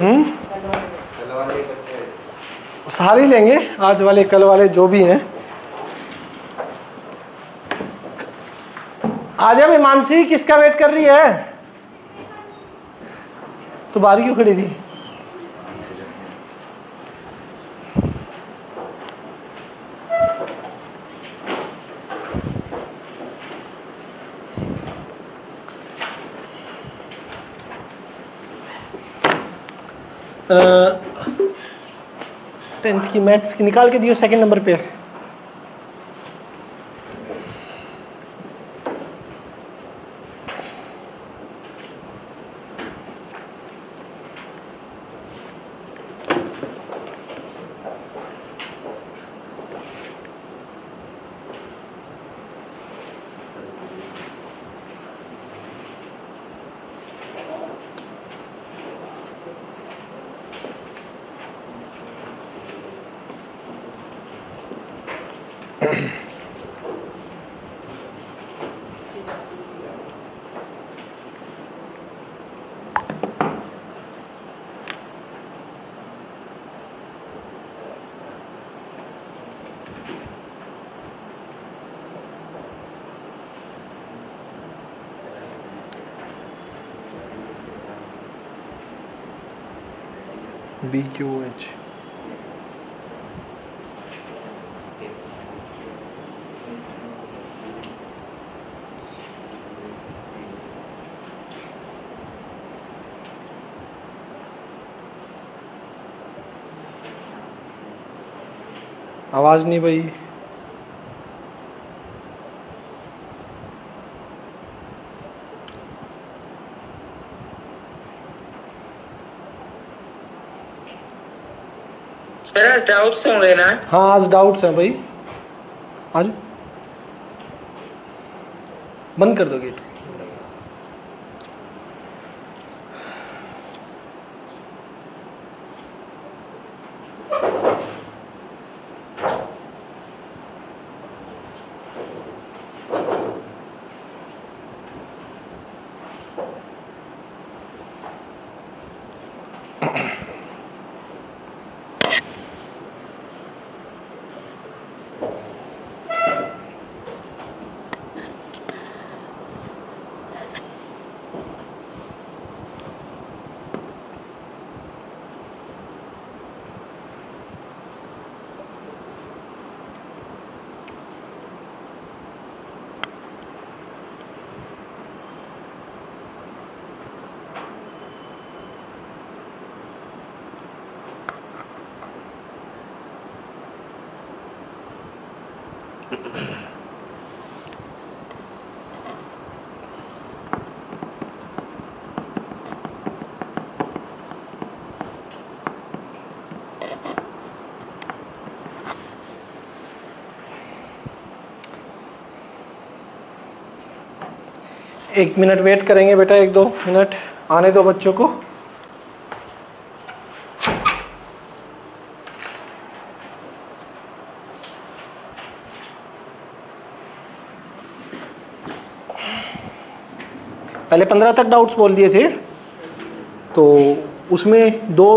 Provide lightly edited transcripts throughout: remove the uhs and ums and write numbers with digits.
कल वाले बच्चे सारे ही लेंगे, आज वाले कल वाले जो भी हैं। आजा भी मानसी, किसका वेट कर रही है? तो बाहर क्यों खड़ी थी? टेंथ की मैथ्स की निकाल के दियो सेकंड नंबर पे। BQH आवाज नहीं भाई। सर आज डाउट्स होंगे ना? हाँ आज डाउट्स हैं भाई, आज बंद कर दो गेट। एक मिनट वेट करेंगे बेटा, 1-2 मिनट आने दो बच्चों को। पहले 15 तक डाउट्स बोल दिए थे, तो उसमें 2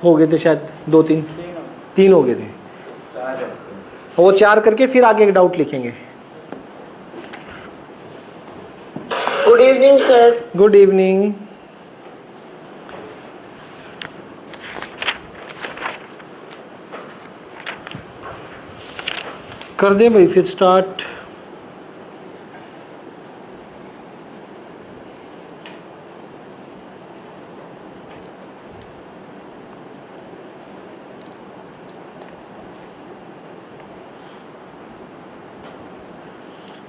हो गए थे शायद, 2-3 हो गए थे। वो 4 करके फिर आगे एक डाउट लिखेंगे। Good evening sir. Good evening. कर दें भाई फिर स्टार्ट।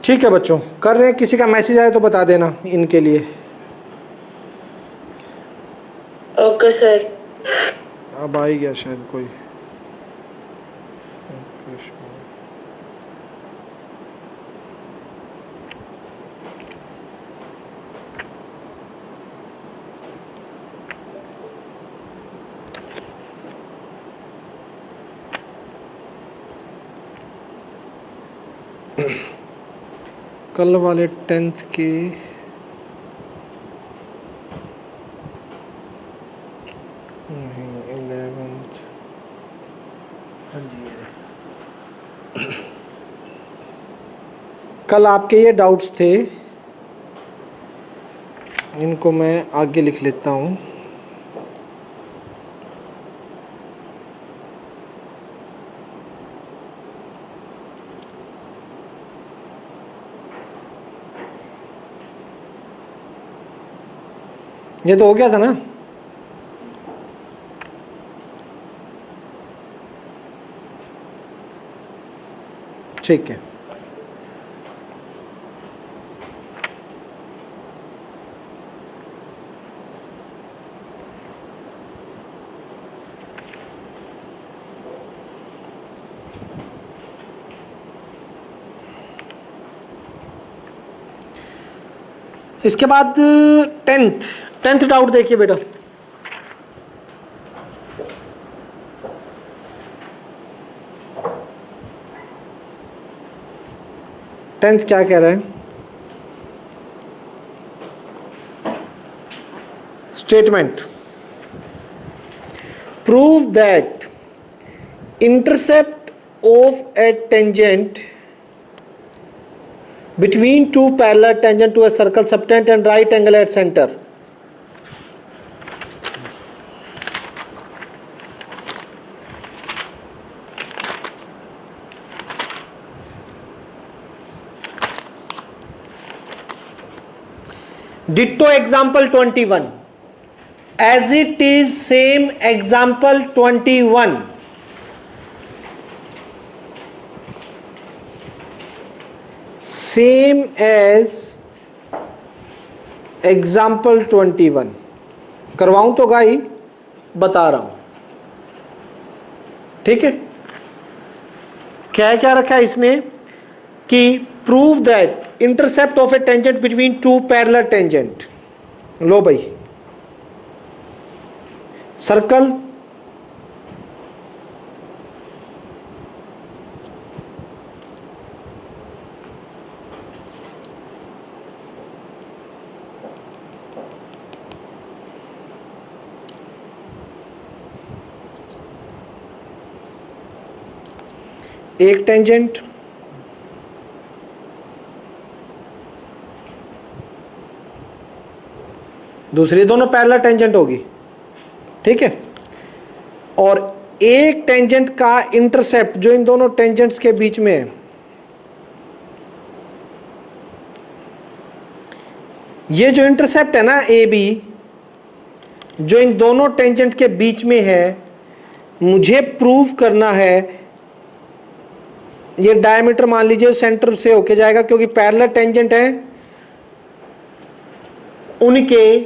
ठीक है बच्चों, कर रहे हैं। किसी का मैसेज आए तो बता देना इनके लिए। Okay sir. अब आ ही गया शायद कोई। कल वाले 10th के 11th, हाँ जी कल आपके ये डाउट्स थे, इनको मैं आगे लिख लेता हूँ। ये तो हो गया था ना? ठीक है। इसके बाद टेंथ डाउट देखिए बेटा। टेंथ क्या कह रहा है? Statement, prove that intercept of a tangent between two parallel tangent to a circle subtend and right angle at center. Ditto example 21. As it is same example 21. Same as example 21 करवाऊं तो गाई बता रहा हूं, ठीक है। क्या क्या रखा है इसने कि prove that intercept of a tangent between two parallel tangent. लो भाई, सर्कल एक टेंजेंट दूसरी, दोनों पैरेलल टेंजेंट होगी, ठीक है। और एक टेंजेंट का इंटरसेप्ट जो इन दोनों टेंजेंट्स के बीच में है, ये जो इंटरसेप्ट है ना ए बी, जो इन दोनों टेंजेंट के बीच में है, मुझे प्रूव करना है। ये डायमीटर मान लीजिए सेंटर से होके जाएगा, क्योंकि पैरेलल टेंजेंट है, उनके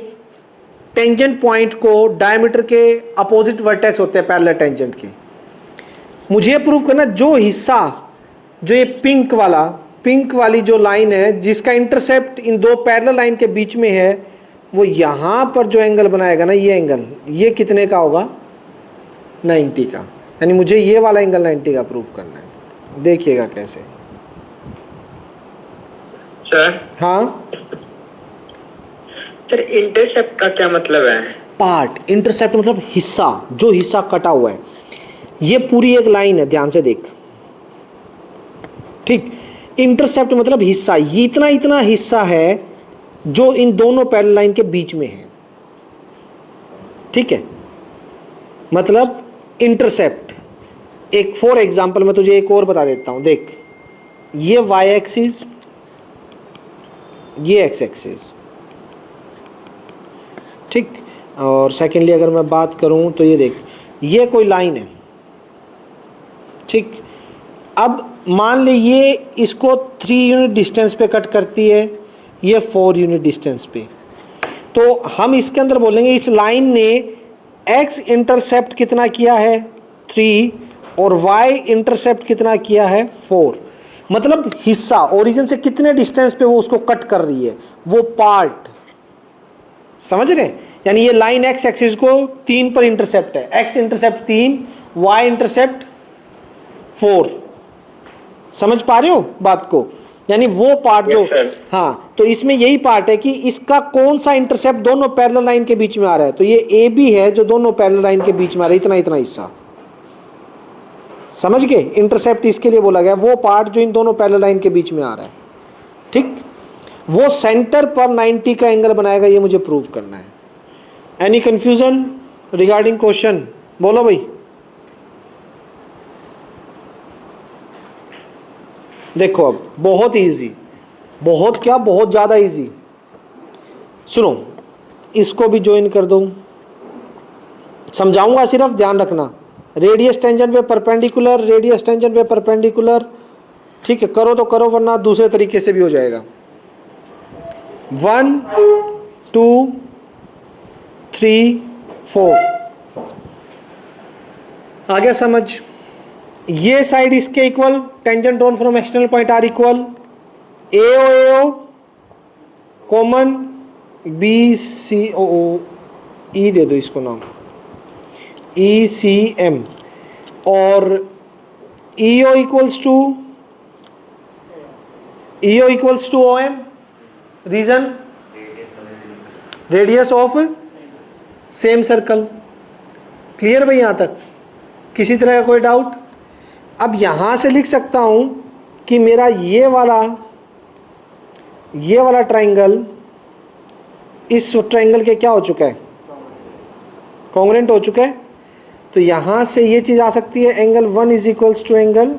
टेंजेंट पॉइंट को डायमीटर के अपोजिट वर्टेक्स होते हैं पैरेलल टेंजेंट के। मुझे प्रूव करना जो हिस्सा, जो ये पिंक वाली जो लाइन है जिसका इंटरसेप्ट इन दो पैरेलल लाइन के बीच में है, वो यहां पर जो एंगल बनाएगा ना, ये एंगल, ये कितने का होगा? 90 का। यानी मुझे ये वाला एंगल 90 का प्रूव करना है। देखिएगा कैसे। सर, हाँ सर इंटरसेप्ट का क्या मतलब है? पार्ट, इंटरसेप्ट मतलब हिस्सा, जो हिस्सा कटा हुआ है। ये पूरी एक लाइन है, ध्यान से देख, ठीक। इंटरसेप्ट मतलब हिस्सा, ये इतना इतना हिस्सा है जो इन दोनों पैरेलल लाइन के बीच में है, ठीक है। मतलब इंटरसेप्ट, एक फॉर एग्जांपल मैं तुझे एक और बता देता हूं, देख, ये वाई एक्सिस, ये एक्स एक्सिस, ठीक। और सेकेंडली अगर मैं बात करूं तो ये देख, ये कोई लाइन है, ठीक। अब मान ले ये इसको 3 यूनिट डिस्टेंस पे कट करती है, ये 4 यूनिट डिस्टेंस पे, तो हम इसके अंदर बोलेंगे इस लाइन ने एक्स इंटरसेप्ट कितना किया है? 3, और y इंटरसेप्ट कितना किया है? 4। मतलब हिस्सा ओरिजिन से कितने डिस्टेंस पे वो उसको कट कर रही है, वो पार्ट, समझ रहे? यानी ये लाइन x एक्सिस को 3 पर इंटरसेप्ट है, x इंटरसेप्ट 3, y इंटरसेप्ट 4। समझ पा रहे हो बात को? यानी वो पार्ट जो, हाँ, तो इसमें यही पार्ट है कि इसका कौन सा इंटरसेप्ट दोनों पैरेलल लाइन के बीच में आ रहा है। तो ये ए बी है जो दोनों पैरेलल लाइन के बीच में आ रहा है, इतना इतना हिस्सा, समझ गए। इंटरसेप्ट इसके लिए बोला गया वो पार्ट जो इन दोनों पैरेलल लाइन के बीच में आ रहा है, ठीक। वो सेंटर पर 90 का एंगल बनाएगा, ये मुझे प्रूव करना है। Any confusion regarding question? बोलो भाई। देखो अब बहुत इजी, बहुत क्या, बहुत ज़्यादा इजी। सुनो, इसको भी ज्वाइन कर दो, समझाऊंगा, सिर्फ ध्यान रखना। रेडियस टेंजेंट पे परपेंडिकुलर, रेडियस टेंजेंट पे परपेंडिकुलर, ठीक है। करो तो करो, वरना दूसरे तरीके से भी हो जाएगा। 1 2 3 4 आ गया समझ। ये साइड इसके equal, tangent drawn from external point are equal AO common BCO, ई दे दो इसको नाम, ECM, और EO equals to OM, reason radius of same circle. Clear भाई यहाँ तक? किसी तरह का कोई डाउट? अब यहाँ से लिख सकता हूँ कि मेरा ये वाला ट्राइंगल इस ट्राइंगल के क्या हो चुका है, कॉन्ग्रुएंट हो चुका है। तो यहाँ से ये चीज़ आ सकती है, angle 1 is equals to angle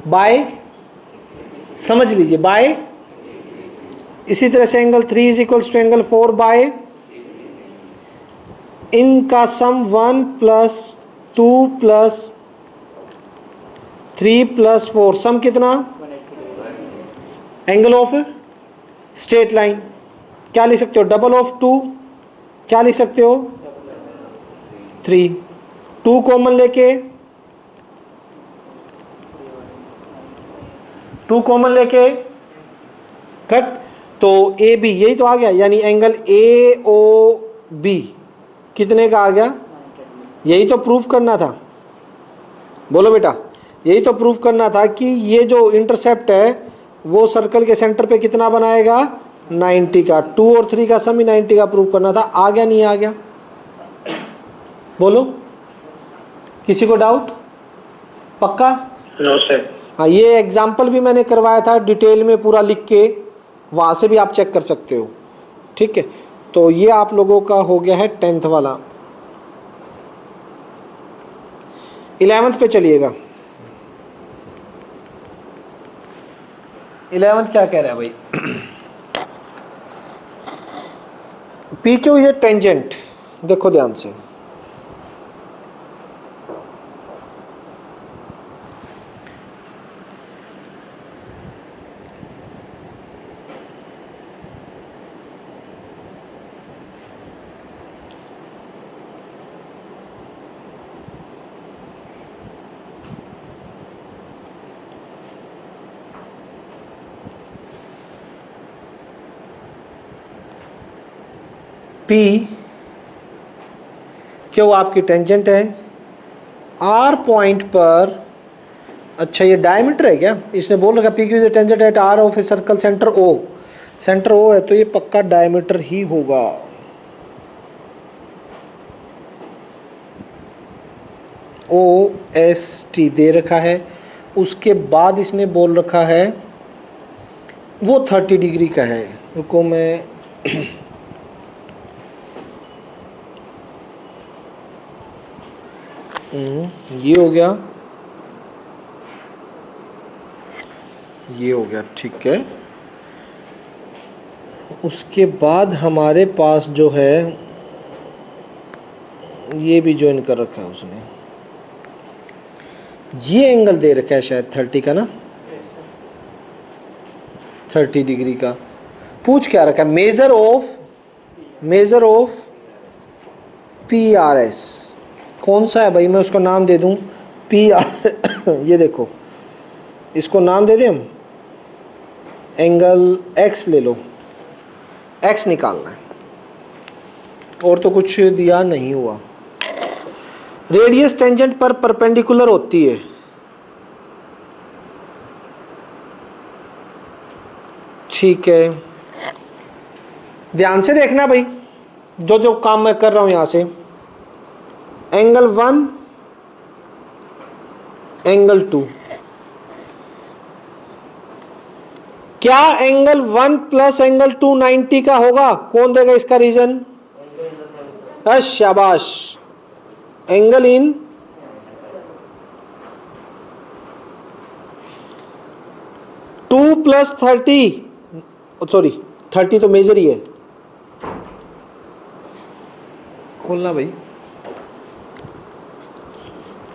by, समझ लीजिए, बाय। इसी तरह से angle 3 is equals to angle 4 by, इनका सम 1 + 2 + 3 + 4, सम कितना? Angle of straight line. क्या लिख सकते हो? डबल ऑफ 2, क्या लिख सकते हो? 3। 2 कॉमन लेके, 2 कॉमन लेके कट, तो ए बी यही तो आ गया, यानी एंगल AOB कितने का आ गया? यही तो प्रूफ करना था। बोलो बेटा, यही तो प्रूफ करना था कि ये जो इंटरसेप्ट है वो सर्कल के सेंटर पे कितना बनाएगा? 90 का। 2 और 3 का सम ही 90 का प्रूफ करना था। आ गया नहीं आ गया? बोलो, किसी को डाउट? पक्का? No sir. हाँ, ये एग्जाम्पल भी मैंने करवाया था डिटेल में पूरा लिख के, वहाँ से भी आप चेक कर सकते हो, ठीक है। तो ये आप लोगों का हो गया है 10th वाला। 11th पे चलिएगा। 11th क्या कह रहा है भाई? PQ ये टेंजेंट, देखो ध्यान से, P क्यों आपकी टेंजेंट है R पॉइंट पर। अच्छा, ये डायमीटर है क्या? इसने बोल रखा PQ is tangent at R of a circle centre O। Centre O है तो ये पक्का डायमीटर ही होगा। OST दे रखा है, उसके बाद इसने बोल रखा है वो 30 डिग्री का है। रुको मैं ये हो गया, ये हो गया, ठीक है। उसके बाद हमारे पास जो है ये भी ज्वाइन कर रखा है उसने, ये एंगल दे रखा है शायद 30 का ना, 30 डिग्री का। पूछ क्या रखा है? मेजर ऑफ PRS कौन सा है भाई? मैं उसको नाम दे दूं PR ये देखो, इसको नाम दे दें हम, एंगल X ले लो, X निकालना है, और तो कुछ दिया नहीं हुआ। रेडियस टेंजेंट पर परपेंडिकुलर होती है, ठीक है, ध्यान से देखना भाई, जो जो काम मैं कर रहा हूं यहां से। एंगल 1, एंगल 2, क्या एंगल 1 प्लस एंगल 2 90 का होगा? कौन देगा इसका रीजन? शाबाश, एंगल इन 2 प्लस 30, सॉरी 30 तो मेजर ही है, खोलना भाई।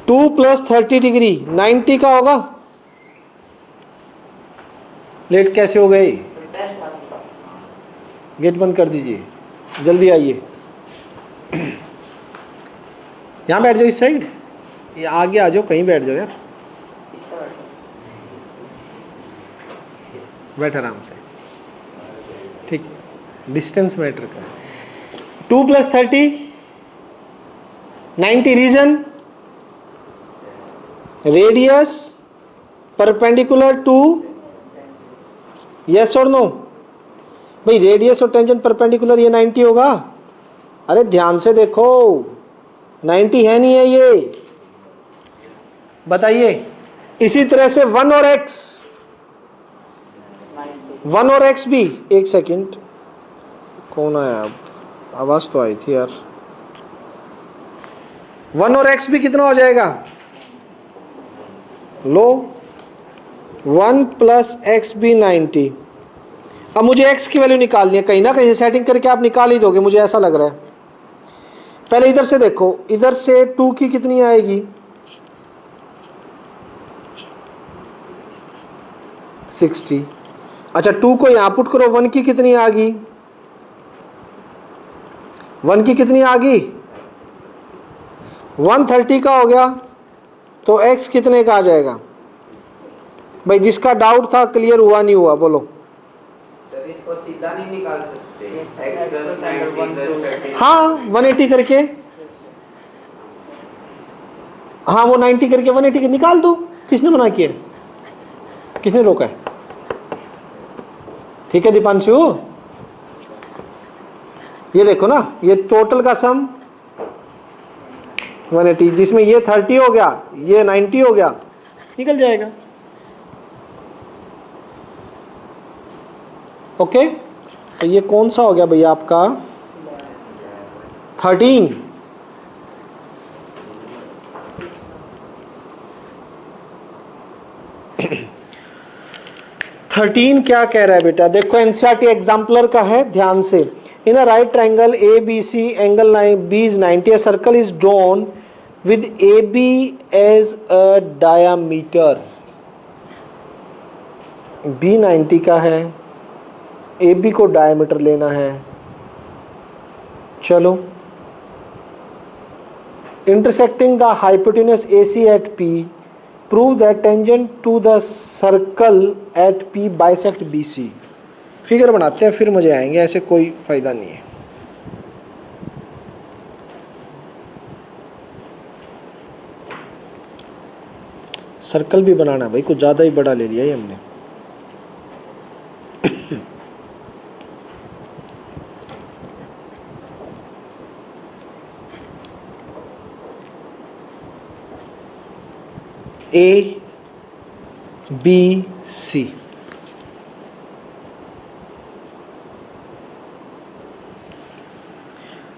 2 प्लस 30 डिग्री 90 का होगा। लेट कैसे हो गए? गेट बंद कर दीजिए, जल्दी आइए। यहां बैठ जाओ, इस साइड, ये आगे आ जाओ, कहीं बैठ जाओ यार, बैठ आराम से, ठीक, डिस्टेंस मैटर का। 2 प्लस 30 90, reason radius perpendicular to, yes और नो? भाई रेडियस और टेंजेंट परपेंडिकुलर, ये 90 होगा। अरे ध्यान से देखो, 90 है नहीं है ये, बताइए। इसी तरह से 1 और x, 1 और x भी, एक सेकंड, कौन आया अब, आवाज तो आई थी यार। 1 और x भी कितना हो जाएगा? लो, 1 प्लस एक्स भी 90। अब मुझे x की वैल्यू निकालनी है, कहीं ना कहीं सेटिंग करके आप निकाल ही दोगे, मुझे ऐसा लग रहा है। पहले इधर से देखो, इधर से 2 की कितनी आएगी? 60। अच्छा 2 को यहां पुट करो, 1 की कितनी आ गई? 1 की कितनी आ गई? 130 का हो गया, तो x कितने का आ जाएगा? भाई जिसका डाउट था क्लियर हुआ नहीं हुआ, बोलो। सर इसको सीधा नहीं निकाल सकते, x प्लस 90 हाँ 180 करके, हाँ वो 90 करके 180 के निकाल दो, किसने मना किया, किसने रोका है? ठीक है दीपांशु, ये देखो ना, ये टोटल का सम 180, जिसमें ये 30 हो गया, ये 90 हो गया, निकल जाएगा। ओके, तो ये कौन सा हो गया भैया आपका? 13। क्या कह रहा है बेटा? देखो एनसीईआरटी एग्जाम्पलर का है, ध्यान से। In a right triangle A B C, angle B is 90, a circle is drawn with A B as a diameter. B 90 का है, ए बी को डायमीटर लेना है। चलो, intersecting the hypotenuse AC at P, prove that tangent to the circle at P bisect BC। Figure बनाते हैं फिर मजे आएंगे, ऐसे कोई फायदा नहीं है। सर्कल भी बनाना भाई, कुछ ज्यादा ही बड़ा ले लिया ये हमने। A B C,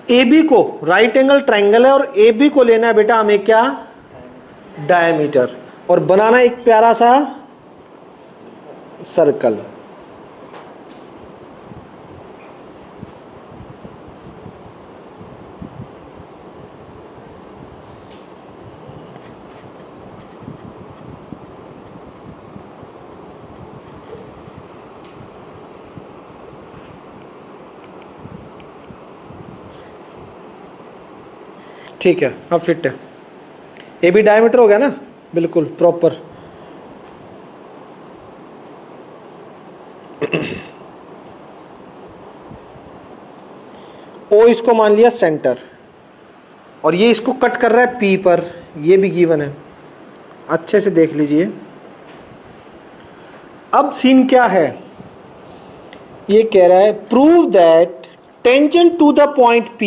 A B को, राइट एंगल ट्रायंगल है और ए बी को लेना है बेटा हमें क्या? डायमीटर, और बनाना एक प्यारा सा सर्कल। ठीक है, अब फिट है। ए बी डायमीटर हो गया ना, बिल्कुल प्रॉपर। ओ इसको मान लिया सेंटर, और ये इसको कट कर रहा है पी पर, ये भी गिवन है, अच्छे से देख लीजिए। अब सीन क्या है? ये कह रहा है prove that tangent to the point P,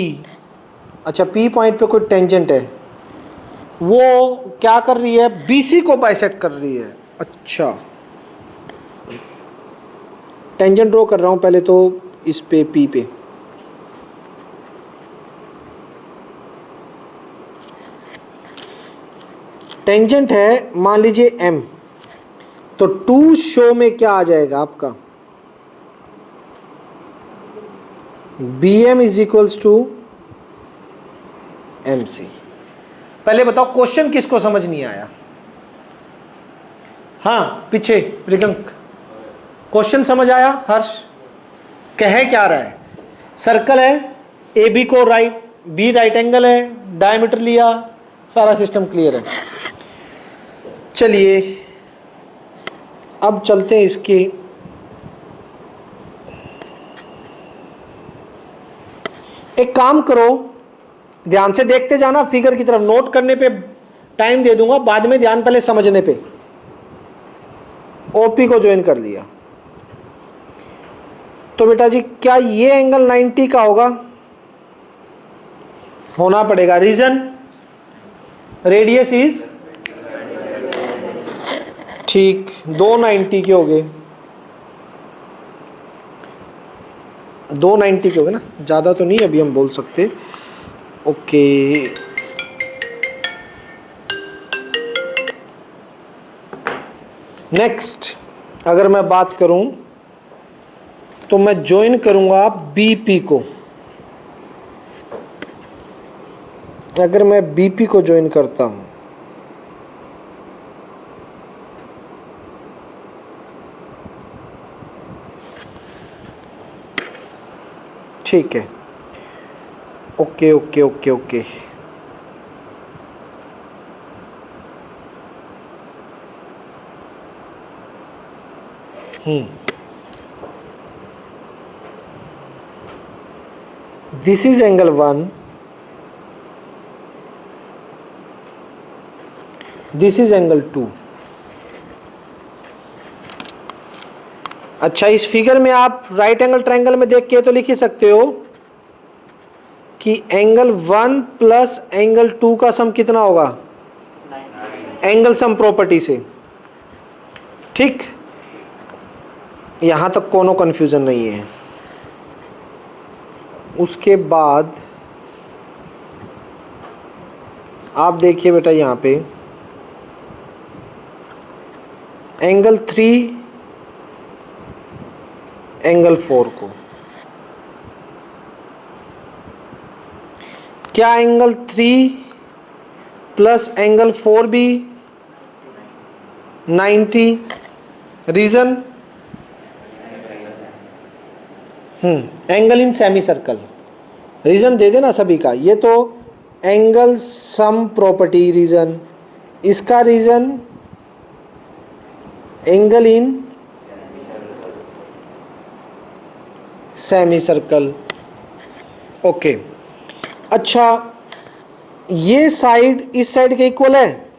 अच्छा P पॉइंट पे कोई टेंजेंट है, वो क्या कर रही है, BC को बाइसेक्ट कर रही है। अच्छा टेंजेंट ड्रॉ कर रहा हूं पहले तो इस पे P पे। टेंजेंट है मान लीजिए M, तो टू शो में क्या आ जाएगा आपका, BM is equals to MC। पहले बताओ क्वेश्चन किसको समझ नहीं आया? हाँ पीछे रिगंक, क्वेश्चन समझ आया? हर्ष कह क्या रहा है? सर्कल है, AB को राइट, B राइट एंगल है, डायमीटर लिया, सारा सिस्टम क्लियर है। चलिए अब चलते हैं इसके एक काम करो, ध्यान से देखते जाना, फिगर की तरफ नोट करने पे टाइम दे दूंगा, बाद में ध्यान पहले समझने पे। OP को ज्वाइन कर लिया तो बेटा जी क्या ये एंगल 90 का होगा? होना पड़ेगा। रीजन रेडियस इज ठीक, 290 के हो गए, 290 के हो गए ना, ज़्यादा तो नहीं अभी हम बोल सकते। ओके नेक्स्ट अगर मैं बात करूं तो मैं ज्वाइन करूंगा BP को। अगर मैं BP को ज्वाइन करता हूं ठीक है, okay okay okay okay this is angle 1, this is angle 2। अच्छा इस फिगर में आप राइट एंगल ट्रायंगल में देख के तो लिख ही सकते हो कि एंगल 1 प्लस एंगल 2 का सम कितना होगा, एंगल सम प्रॉपर्टी से। ठीक, यहां तक कोनो कंफ्यूजन नहीं है। उसके बाद आप देखिए बेटा यहां पे एंगल 3 एंगल 4 को, क्या एंगल 3 प्लस एंगल 4 भी 90? Reason angle in semicircle, reason दे देना सभी का। ये तो एंगल सम प्रॉपर्टी रीजन, इसका reason angle in semicircle. Okay अच्छा ये साइड इस साइड के इक्वल है,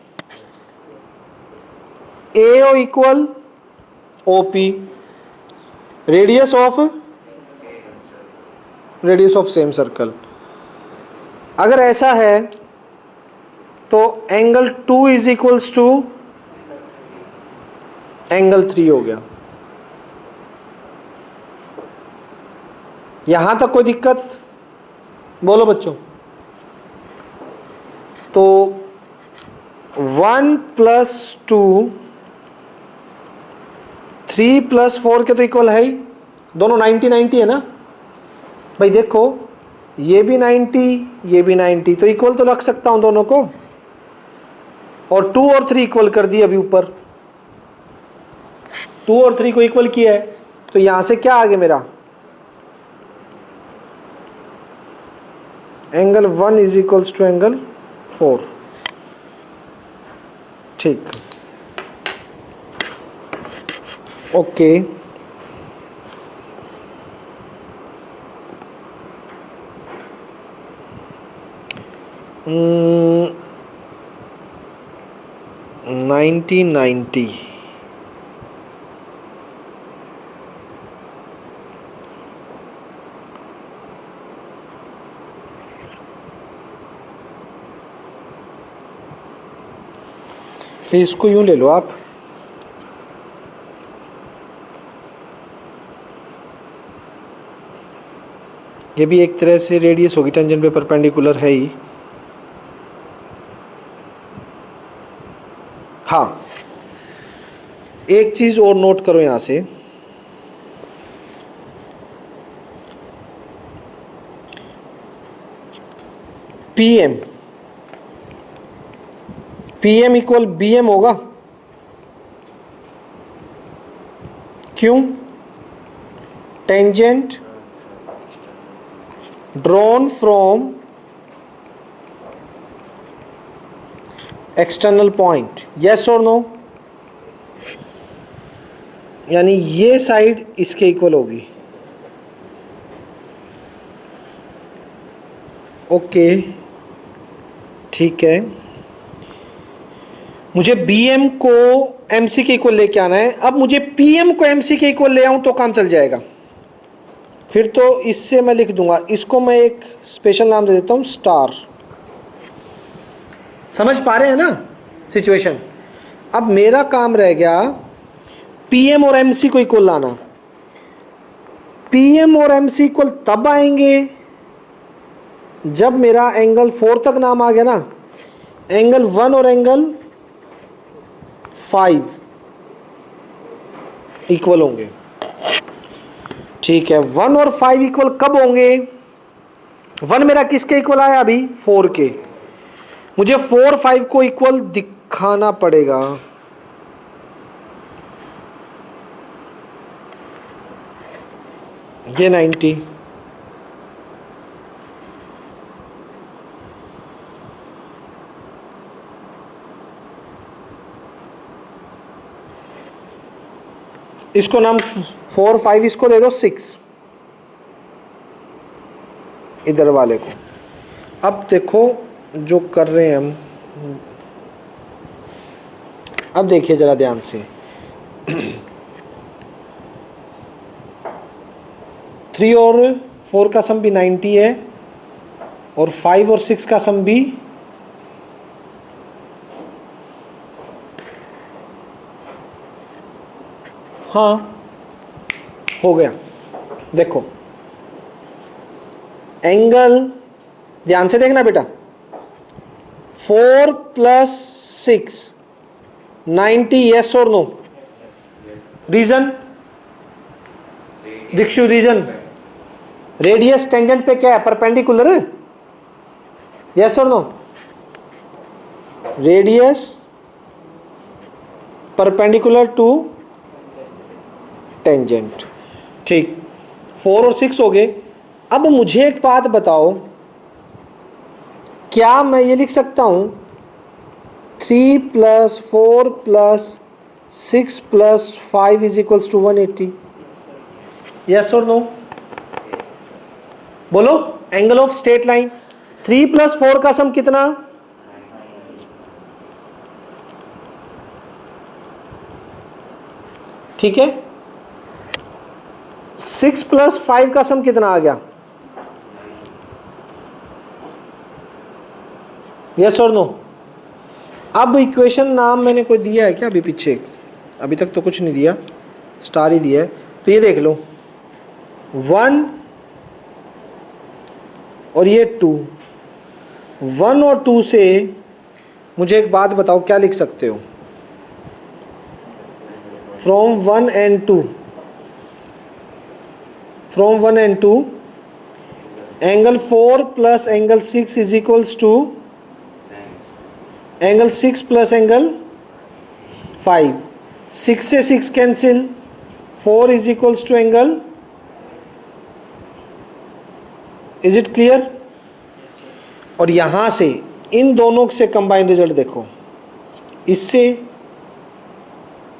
AO equal OP, radius of same circle. अगर ऐसा है तो angle 2 is equals to angle 3 हो गया। यहां तक कोई दिक्कत? बोलो बच्चों। तो 1 प्लस 2 3 प्लस 4 के तो इक्वल है ही, दोनों 90 90 है ना भाई। देखो ये भी 90 ये भी 90, तो इक्वल तो रख सकता हूं दोनों को, और 2 और 3 इक्वल कर दी अभी ऊपर, 2 और 3 को इक्वल किया है, तो यहां से क्या आ गया मेरा, angle 1 is equals to angle 4। ठीक, ओके Hmm, 90 फिर इसको यूं ले लो आप, ये भी एक तरह से रेडियस होगी, टेंजेंट पे परपेंडिकुलर है ही। हाँ, एक चीज और नोट करो यहां से, पीएम पीएम इक्वल बीएम होगा, क्यों? Tangent drawn from external point, yes और नो? यानी ये साइड इसके इक्वल होगी। ओके, ठीक है, मुझे बीएम को एमसी के इक्वल लेके आना है। अब मुझे पीएम को एमसी के इक्वल ले आऊं तो काम चल जाएगा। फिर तो इससे मैं लिख दूंगा, इसको मैं एक स्पेशल नाम दे देता हूं, स्टार। समझ पा रहे हैं ना सिचुएशन? अब मेरा काम रह गया पीएम और एमसी को इक्वल लाना। पीएम और एमसी इक्वल तब आएंगे जब मेरा एंगल 4 तक नाम आ गया ना, एंगल 1 और एंगल 5 इक्वल होंगे। ठीक है, 1 और 5 इक्वल कब होंगे? 1 मेरा किसके इक्वल आया अभी? 4 के। मुझे 4 5 को इक्वल दिखाना पड़ेगा। ये 90, इसको नाम 4 5, इसको दे दो 6 इधर वाले को। अब देखो जो कर रहे हैं हम, अब देखिए जरा ध्यान से, 3 और 4 का सम भी 90 है और 5 और 6 का सम भी हाँ हो गया। देखो एंगल, ध्यान से देखना बेटा, 4 + 6 90, यस और no? Reason Dikshu, reason radius tangent पे क्या है? परपेंडिकुलर है, यस और no? Radius perpendicular to tangent. ठीक, 4 और 6 हो गए। अब मुझे एक बात बताओ, क्या मैं ये लिख सकता हूं 3 + 4 + 6 + 5 = 180? यस और नो? बोलो, एंगल ऑफ स्ट्रेट लाइन 3 + 4 का सम कितना? ठीक है, 6 + 5 का सम कितना आ गया? यस और नो? अब इक्वेशन नाम मैंने कोई दिया है क्या अभी पीछे? अभी तक तो कुछ नहीं दिया, स्टार ही दिया है। तो ये देख लो, 1 और ये 2, 1 और 2 से मुझे एक बात बताओ, क्या लिख सकते हो? From 1 and 2, from 1 and 2, angle 4 + angle 6 = angle 6 + angle 5. 6 से 6 cancel, 4 = angle, is it clear? और यहां से इन दोनों से कंबाइन रिजल्ट देखो, इससे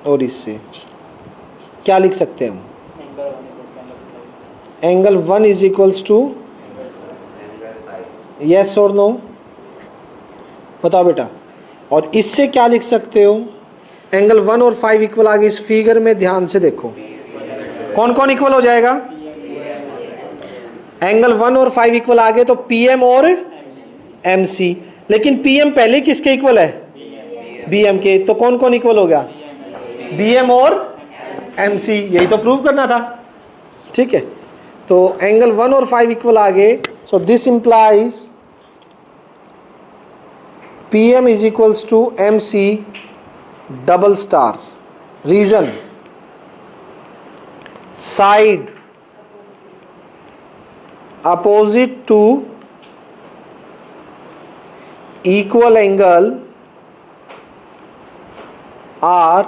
और इससे क्या लिख सकते हैं हम? एंगल 1 = यस और नो? बताओ बेटा। और इससे क्या लिख सकते हो? एंगल 1 और 5 इक्वल आ गए। इस फिगर में ध्यान से देखो, कौन कौन इक्वल हो जाएगा? एंगल 1 और 5 इक्वल आ गए तो पीएम और एमसी। लेकिन पीएम पहले किसके इक्वल है? बी एम के, तो कौन कौन इक्वल हो गया, बी एम और एम सी, यही तो प्रूव करना था। ठीक है, तो एंगल 1 और 5 इक्वल आ गए। So this implies P M is equals to M C double star. Reason, side opposite to equal angle are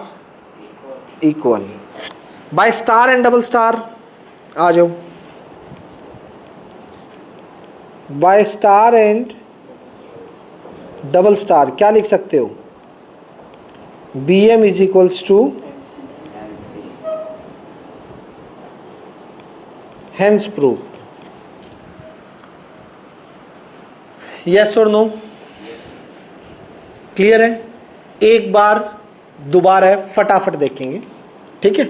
equal by star and double star. आ जाओ, by star and double star क्या लिख सकते हो, B M is equals to hence proved. Yes और no, clear है। एक बार दोबारा है, फटाफट देखेंगे। ठीक है,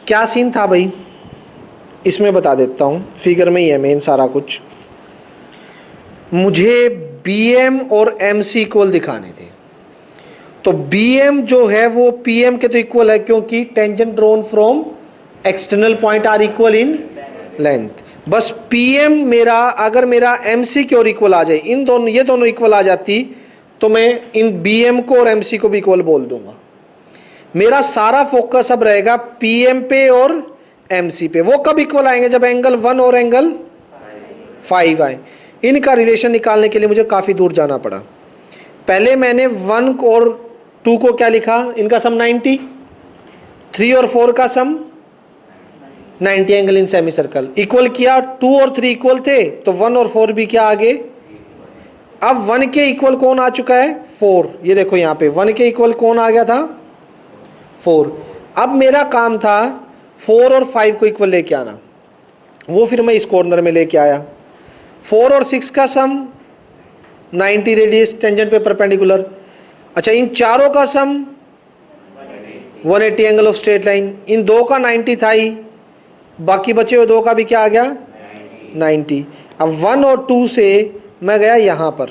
क्या सीन था भाई, इसमें बता देता हूं, फिगर में ही है मेन सारा कुछ। मुझे बी एम और एम सी इक्वल दिखाने थे, तो बी एम जो है वो पी एम के तो इक्वल है, क्योंकि tangent drawn from external point are equal in length. बस पी एम मेरा, अगर मेरा एम सी की ओर इक्वल आ जाए, इन दोनों, ये दोनों इक्वल आ जाती, तो मैं इन बी एम को और एम सी को भी इक्वल बोल दूंगा। मेरा सारा फोकस अब रहेगा पी एम पे और एम सी पे। वो कब इक्वल आएंगे, जब एंगल 1 और एंगल 5 आए। इनका रिलेशन निकालने के लिए मुझे काफ़ी दूर जाना पड़ा। पहले मैंने 1 और 2 को क्या लिखा, इनका सम 90, 3 और 4 का सम 90 angle in semi circle. Equal किया, 2 और 3 इक्वल थे, तो 1 और 4 भी क्या आगे। अब 1 के इक्वल कौन आ चुका है, 4। ये देखो यहाँ पे 1 के इक्वल कौन आ गया था, 4। अब मेरा काम था 4 और 5 को इक्वल लेके आना, वो फिर मैं इस कॉर्नर में लेके आया। 4 और 6 का सम 90 रेडियस टेंजेंट पे परपेंडिकुलर। अच्छा, इन चारों का सम 180 एंगल ऑफ स्ट्रेट लाइन। इन 2 का 90 था ही, बाकी बचे हुए 2 का भी क्या आ गया, 90। अब 1 और 2 से मैं गया यहां पर,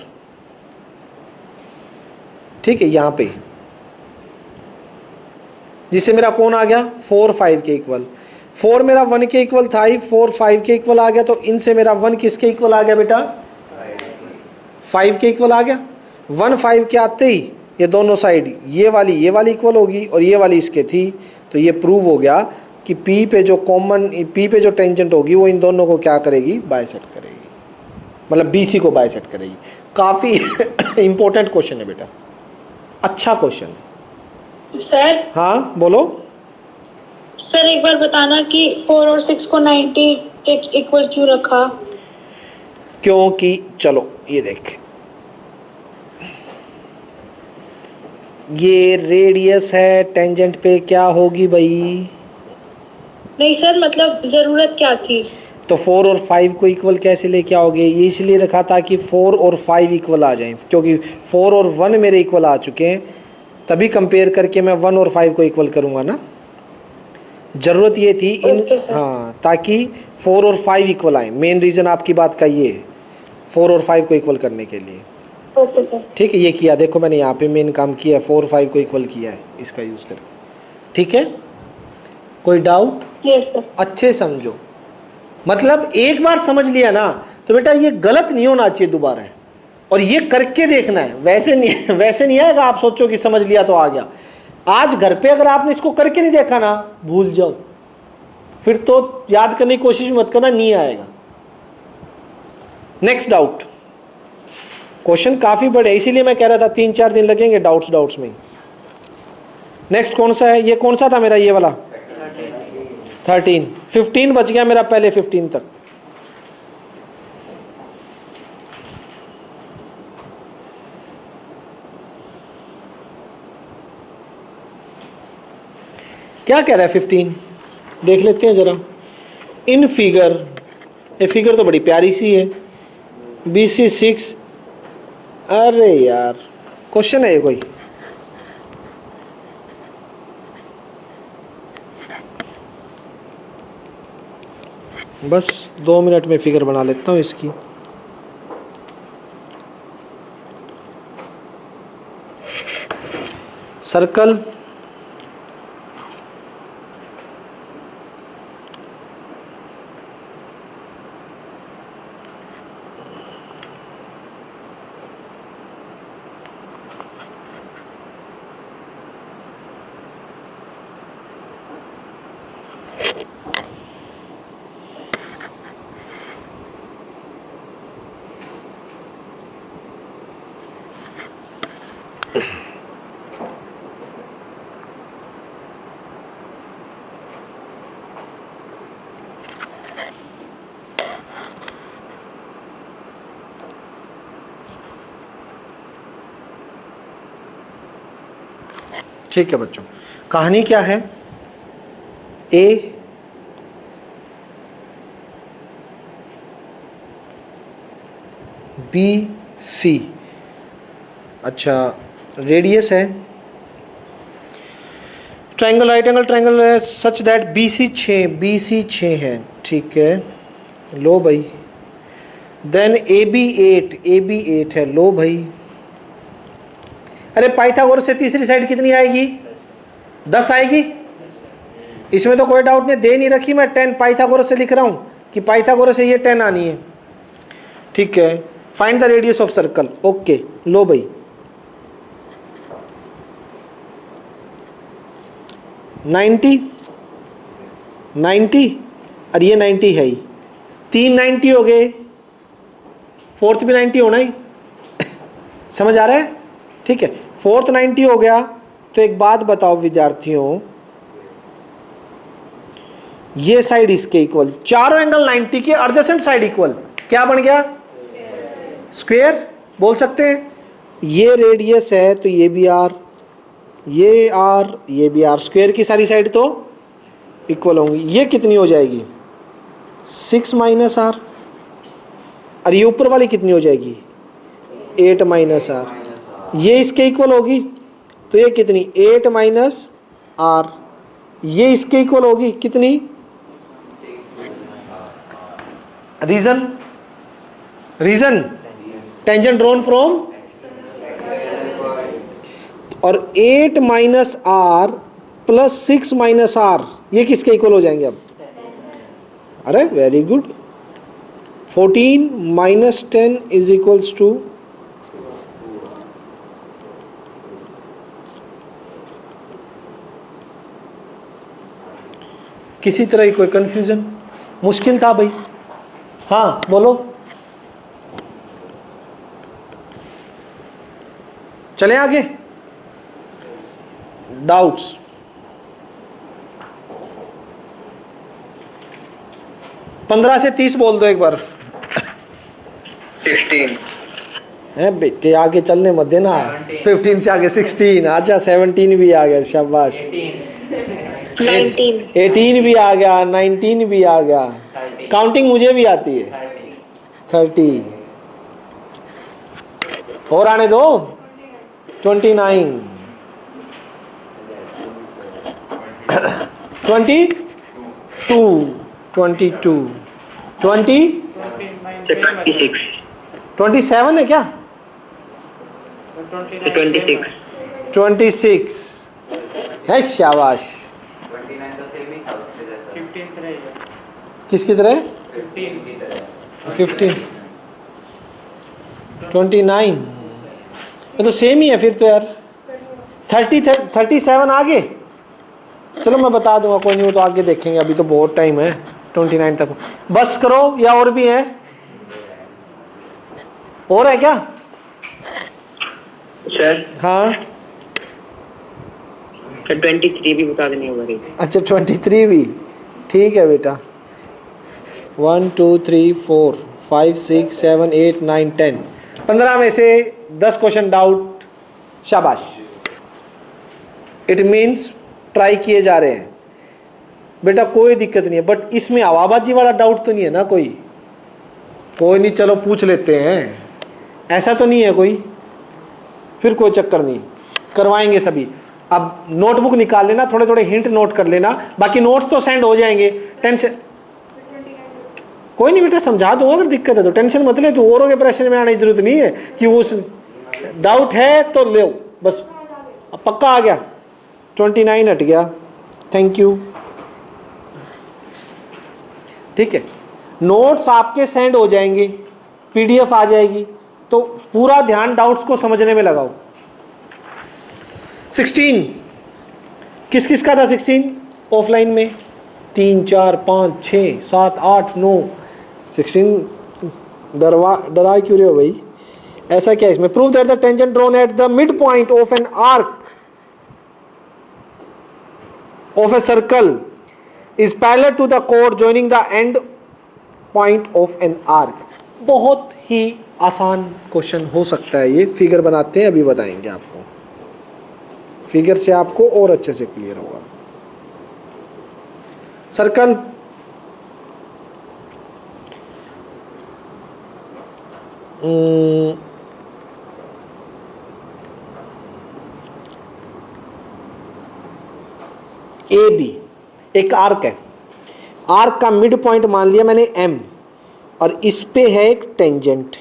ठीक है, यहां पे, जिससे मेरा कौन आ गया, 4 5 के इक्वल। 4 मेरा 1 के इक्वल था ही, 4 5 के इक्वल आ गया, तो इनसे मेरा 1 किसके इक्वल आ गया बेटा, 5 के इक्वल आ गया। 1 5 के आते ही ये दोनों साइड, ये वाली इक्वल होगी और ये वाली इसके थी, तो ये प्रूव हो गया कि P पे जो कॉमन, P पे जो टेंजेंट होगी वो इन दोनों को क्या करेगी, बाइसेक्ट करेगी, मतलब BC को बाइसेक्ट करेगी। काफ़ी इंपॉर्टेंट क्वेश्चन है बेटा, अच्छा क्वेश्चन है। सर, हाँ बोलो। सर एक बार बताना कि 4 और 6 को 90 के इक्वल क्यों रखा। क्योंकि चलो ये देख, ये रेडियस है, टेंजेंट पे क्या होगी भाई, नहीं सर, मतलब जरूरत क्या थी। तो 4 और 5 को इक्वल कैसे लेके आओगे, ये इसलिए रखा था कि 4 और 5 इक्वल आ जाएं, क्योंकि 4 और 1 मेरे इक्वल आ चुके हैं, तभी कंपेयर करके मैं 1 और 5 को इक्वल करूंगा ना। ज़रूरत ये थी इन, हाँ, ताकि 4 और 5 इक्वल आए। मेन रीज़न आपकी बात का ये है, 4 और 5 को इक्वल करने के लिए। ओके सर, ठीक है, ये किया, देखो मैंने यहाँ पे मेन काम किया है, 4 5 को इक्वल किया है इसका यूज़ कर। ठीक है, कोई डाउट? Yes sir. अच्छे समझो, मतलब एक बार समझ लिया ना तो बेटा ये गलत नहीं होना चाहिए दोबारा, और ये करके देखना है। वैसे नहीं आएगा आप सोचो कि समझ लिया तो आ गया। आज घर पे अगर आपने इसको करके नहीं देखा ना, भूल जाओ, फिर तो याद करने की कोशिश मत करना, नहीं आएगा। नेक्स्ट डाउट, क्वेश्चन काफी बड़े, इसीलिए मैं कह रहा था 3-4 दिन लगेंगे डाउट्स में। नेक्स्ट कौन सा है, ये कौन सा था मेरा, ये वाला 13, 15 बच गया मेरा पहले 15 तक। क्या कह रहा है 15, देख लेते हैं जरा। इन फिगर, ये फिगर तो बड़ी प्यारी सी है, BC 6, अरे यार क्वेश्चन है ये कोई, बस 2 मिनट में फिगर बना लेता हूँ इसकी। सर्कल ठीक है बच्चों, कहानी क्या है? ए बी सी, अच्छा रेडियस है, ट्रायंगल राइट एंगल ट्रायंगल है सच दैट बी सी 6 है, ठीक है, लो भाई। देन ए बी 8 है, लो भाई। अरे पाइथागोरस से तीसरी साइड कितनी आएगी? 10 आएगी। इसमें तो कोई डाउट नहीं, दे नहीं रखी, मैं 10 पाइथागोरस से लिख रहा हूँ कि पाइथागोरस से ये 10 आनी है, ठीक है। Find the radius of circle, okay, लो भाई। 90 और ये 90 है ही, 3 90 हो गए, फोर्थ भी 90 होना ही समझ आ रहा है? ठीक है, फोर्थ 90 हो गया। तो एक बात बताओ विद्यार्थियों, ये साइड इसके इक्वल, चारों एंगल 90 के एडजेसेंट साइड इक्वल, क्या बन गया? स्क्वायर बोल सकते हैं। ये रेडियस है तो ये भी आर, ये आर, ये भी आर, स्क्वायर की सारी साइड तो इक्वल होंगी। ये कितनी हो जाएगी? 6 माइनस आर, और ये ऊपर वाली कितनी हो जाएगी? 8 माइनस आर। ये इसके इक्वल होगी तो ये कितनी? 8 माइनस आर। ये इसके इक्वल होगी कितनी? रीजन टेंजेंट ड्रॉन फ्रॉम, और 8 minus R plus 6 minus R, ये किसके इक्वल हो जाएंगे अब? अरे very good. 14 minus 10 is equals to, किसी तरह की कोई कंफ्यूजन? मुश्किल था भाई? हाँ बोलो, चलें आगे। डाउट्स? पंद्रह से 30 बोल दो एक बार। 16 है बेटे, आगे चलने मत देना। 15 से आगे 16, अच्छा 17 भी आ गया, शाबाश। 18 भी आ गया, 19 भी आ गया, काउंटिंग मुझे भी आती है। 30 और आने दो। 29 22 22 20 27 है क्या? 26 है, शाबाश। 29 तो सेम ही था उसके जैसा। 15 रहेगा। किसकी तरह? 15 की तरह। 15 29, ये तो सेम ही है फिर तो यार। 37 आगे, चलो मैं बता दूंगा, कोई नहीं, वो तो आगे देखेंगे, अभी तो बहुत टाइम है 29 तक। बस करो, या और भी है? और है क्या? सर हाँ 23 भी बता देनी होगी। अच्छा 23 भी, ठीक है बेटा। 1 2 3 4 5 6 7 8 9 10, 15 में से 10 क्वेश्चन डाउट, शाबाश। इट मीन्स ट्राई किए जा रहे हैं बेटा, कोई दिक्कत नहीं है। बट इसमें हवाबाजी वाला डाउट तो नहीं है ना कोई? कोई नहीं, चलो पूछ लेते हैं, ऐसा तो नहीं है कोई? फिर कोई चक्कर नहीं, करवाएंगे सभी। अब नोटबुक निकाल लेना, थोड़े थोड़े हिंट नोट कर लेना, बाकी नोट्स तो सेंड हो जाएंगे, टेंशन कोई नहीं बेटा, समझा दो। अगर दिक्कत है तो टेंशन मत ले, तो औरों के प्रेशर में आने की जरूरत नहीं है कि वो डाउट है तो ले बस। अब पक्का आ गया, 29 हट गया, थैंक यू। ठीक है, नोट्स आपके सेंड हो जाएंगे, पीडीएफ आ जाएगी, तो पूरा ध्यान डाउट्स को समझने में लगाओ। 16 किस किस का था? 16 ऑफलाइन में 3 4 5 6 7 8 9। 16 डरा क्यों रहे हो भाई? ऐसा क्या इसमें? Prove that the tangent drawn at the mid point of an arc of a circle is parallel to the कोड joining the end point of an arc. बहुत ही आसान क्वेश्चन हो सकता है ये। फिगर बनाते हैं, अभी बताएंगे आपको, फिगर से आपको और अच्छे से क्लियर होगा। सर्कल ए बी एक आर्क है, आर्क का मिड पॉइंट मान लिया मैंने एम, और इस पे है एक टेंजेंट,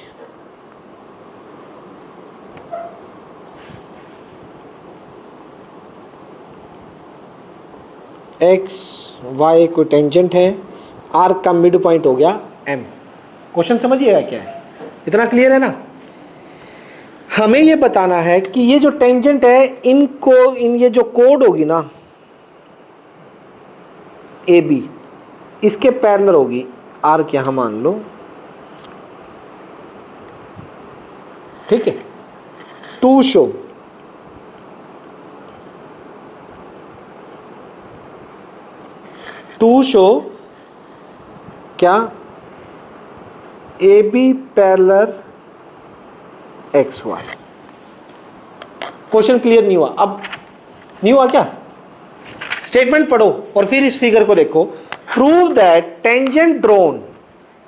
एक्स वाई कोई टेंजेंट है, आर्क का मिड पॉइंट हो गया एम। क्वेश्चन समझिएगा क्या है, इतना क्लियर है ना? हमें ये बताना है कि ये जो टेंजेंट है इनको, इन ये जो कोड होगी ना ए बी, इसके पैरेलल होगी आर्क, यहां मान लो, ठीक है। टू शो क्या? A B parallel X Y. Question clear नहीं हुआ? अब नहीं हुआ क्या? स्टेटमेंट पढ़ो और फिर इस फिगर को देखो। Prove that tangent drawn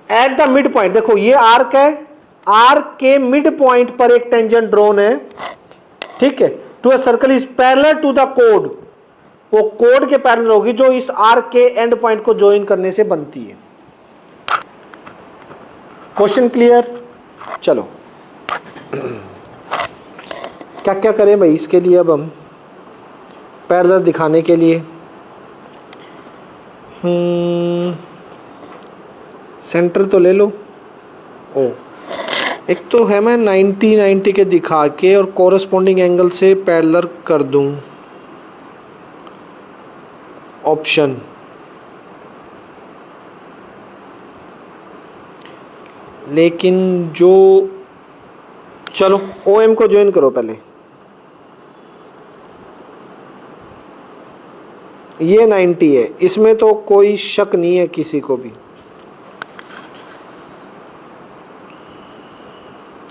at the mid point, देखो ये आर्क है, आर्क के मिड पॉइंट पर एक टेंजेंट ड्रॉन है, ठीक है, to a circle is parallel to the कोड, वो कोड के पैरेलल होगी जो इस आर्क के एंड पॉइंट को ज्वाइन करने से बनती है। Question clear? चलो क्या क्या करें भाई इसके लिए? अब हम पैरेलल दिखाने के लिए सेंटर तो ले लो। ओ, एक तो है मैं 90 के दिखा के और कोरस्पॉन्डिंग एंगल से पैरेलल कर दूं, ऑप्शन। लेकिन जो, चलो ओ एम को ज्वाइन करो पहले, ये 90 है, इसमें तो कोई शक नहीं है किसी को भी,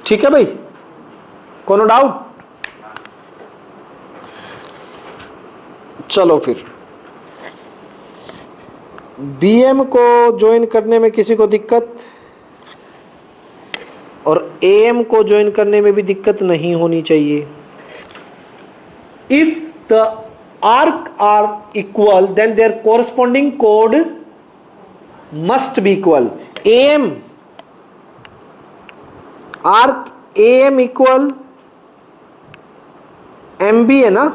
ठीक है भाई? कोनो डाउट? चलो फिर BM को ज्वाइन करने में किसी को दिक्कत, और AM को ज्वाइन करने में भी दिक्कत नहीं होनी चाहिए। If the arc are equal then their corresponding कोड must be equal. AM arc AM equal MB है ना,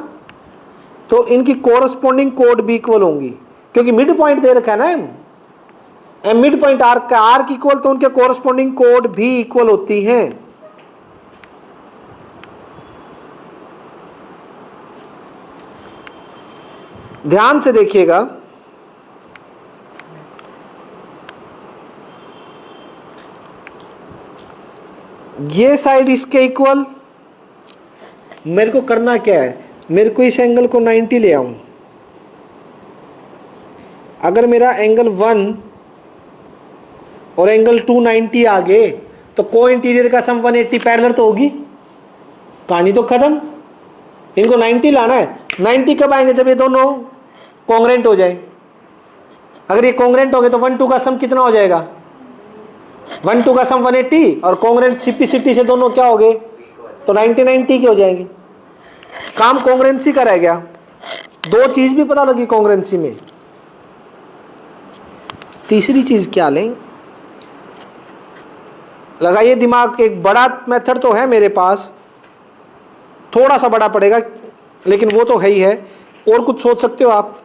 तो इनकी कोरस्पॉन्डिंग कोड भी इक्वल होंगी, क्योंकि मिड पॉइंट दे रखा है ना एम मिड पॉइंट आर्क का, आर्क इक्वल तो उनके कोरस्पॉन्डिंग कोड भी इक्वल होती हैं। ध्यान से देखिएगा, ये साइड इसके इक्वल, मेरे को करना क्या है, मेरे को इस एंगल को 90 ले आऊं। अगर मेरा एंगल 1 और एंगल 290 आ गए तो को इंटीरियर का सम 180 पैरेलल तो होगी, कहानी तो खत्म। इनको 90 लाना है। 90 कब आएंगे? जब ये दोनों कॉन्ग्रेंट हो जाए। अगर ये कॉन्ग्रेंट हो गए तो 1 2 का सम कितना हो जाएगा? 1 2 का सम 180, और कॉन्ग्रेंट सिटी से दोनों क्या हो गए? तो 90 90 के हो जाएंगे। काम कॉन्ग्रेंसी का रह गया। दो चीज भी पता लगी कॉन्ग्रेंसी में। तीसरी चीज क्या लें? लगाइए दिमाग। एक बड़ा मेथड तो है मेरे पास, थोड़ा सा बड़ा पड़ेगा, लेकिन वो तो है ही है। और कुछ सोच सकते हो आप?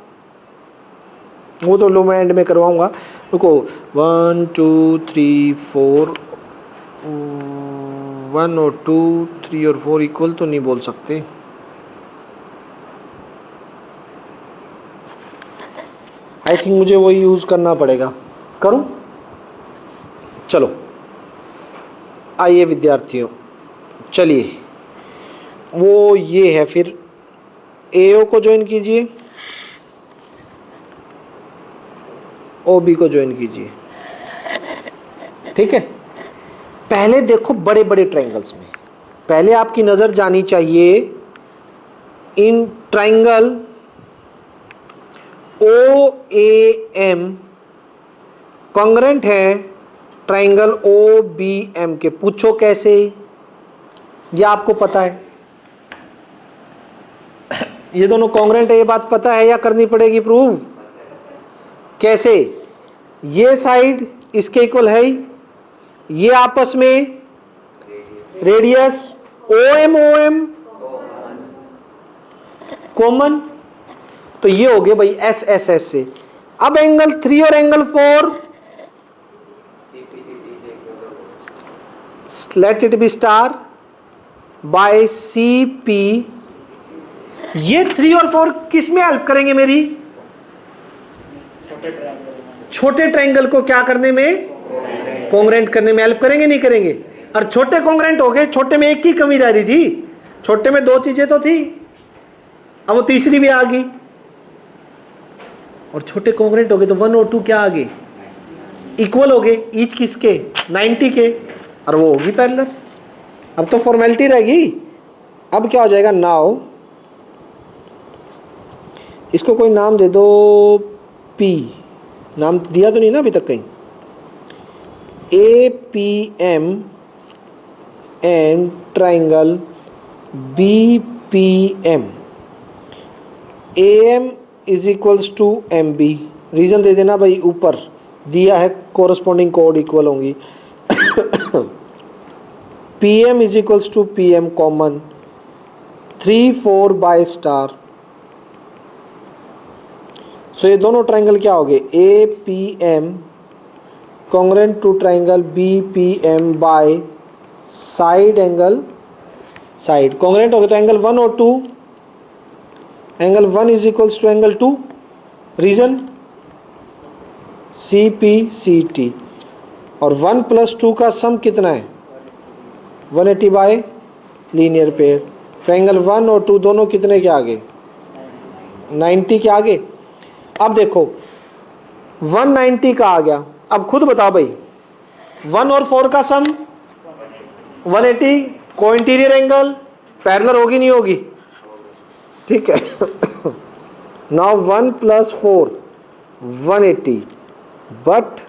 वो तो लो मैं एंड में करवाऊंगा। रुको, 1 2 3 4, 1 और 2 3 और 4 इक्वल तो नहीं बोल सकते। आई थिंक मुझे वही यूज़ करना पड़ेगा। करूं? चलो आइए विद्यार्थियों, चलिए वो ये है, फिर AO को ज्वाइन कीजिए, OB को ज्वाइन कीजिए। ठीक है, पहले देखो बड़े बड़े ट्रायंगल्स में, पहले आपकी नज़र जानी चाहिए इन ट्रायंगल OAM कॉन्ग्रेंट है ट्रायंगल OBM के। पूछो कैसे? ये आपको पता है, ये दोनों कॉन्ग्रेंट है, ये बात पता है या करनी पड़ेगी प्रूव? कैसे? ये साइड इसके इक्वल है, ये आपस में रेडियस OM कॉमन, तो ये हो गए भाई SSS से। अब एंगल 3 और angle 4 let it be star by CP। ये 3 और 4 किस में हेल्प करेंगे मेरी? छोटे ट्रायंगल को क्या करने में? कॉन्ग्रेंट करने में हेल्प करेंगे, नहीं करेंगे? और छोटे कॉन्ग्रेंट हो गए, छोटे में एक ही कमी रह रही थी, छोटे में 2 चीजें तो थी, अब वो तीसरी भी आ गई। और छोटे कॉन्ग्रेंट हो गए तो 1 और 2 क्या आ गए? इक्वल हो गए, ईच किसके? 90 के, और वो होगी पैरेलल। अब तो फॉर्मेलिटी रहेगी। अब क्या हो जाएगा? नाउ इसको कोई नाम दे दो, P। नाम दिया तो नहीं ना अभी तक कहीं? APM and triangle BPM। AM is equals to MB। Reason दे देना भाई, ऊपर दिया है कोरस्पॉन्डिंग कोड इक्वल होंगी। PM is equals to PM common, 3 4 by star. So ये दोनों ट्रायंगल क्या हो गए? APM congruent to triangle BPM by side angle, side congruent हो गए तो एंगल 1 और 2, angle 1 is equals to angle 2। Reason CPCT। और 1 + 2 का सम कितना है? 180 बाय लीनियर पेयर। तो एंगल 1 और 2 दोनों कितने के आगे? 90 के आगे। अब देखो 190 का आ गया। अब खुद बताओ भाई, 1 और 4 का सम 180, को इंटीरियर एंगल पैरेलल होगी नहीं होगी? ठीक है। Now 1 + 4 180, but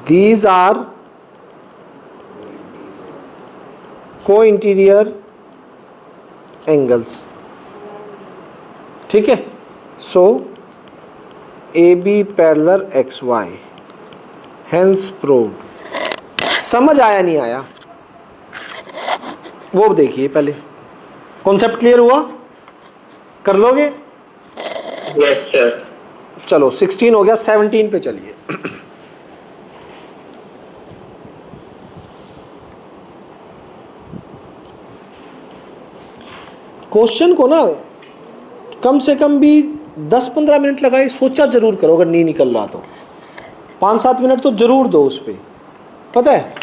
these are co-interior angles। ठीक है, सो AB parallel XY, hence proved. समझ आया नहीं आया वो देखिए, पहले कॉन्सेप्ट क्लियर हुआ? कर लोगे? Yes sir. चलो 16 हो गया, 17 पे चलिए। क्वेश्चन को ना कम से कम भी 10-15 मिनट लगाए, सोचा जरूर करो। अगर नहीं निकल रहा तो 5-7 मिनट तो जरूर दो उस पर। पता है,